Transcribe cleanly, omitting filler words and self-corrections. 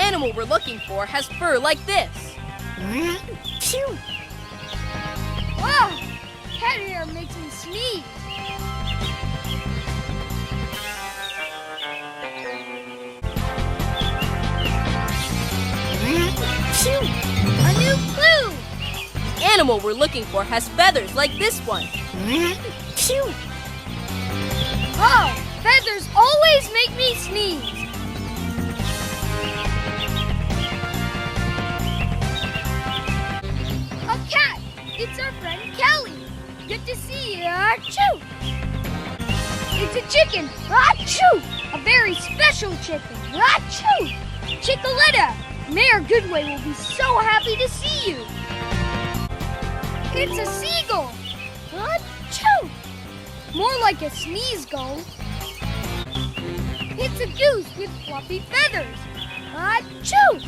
animal we're looking for has fur like this. Phew. Wow! Cat hair makes me sneeze. Phew. A new clue! Animal we're looking for has feathers like this one. Phew. Oh, feathers always make me sneeze. A cat! It's our friend Kelly. Good to see you. Achoo! It's a chicken. Achoo! A very special chicken. Achoo! Chicoletta! Mayor Goodway will be so happy to see you. It's a seagull. Achoo! More like a sneeze gull. It's a goose with fluffy feathers. Achoo!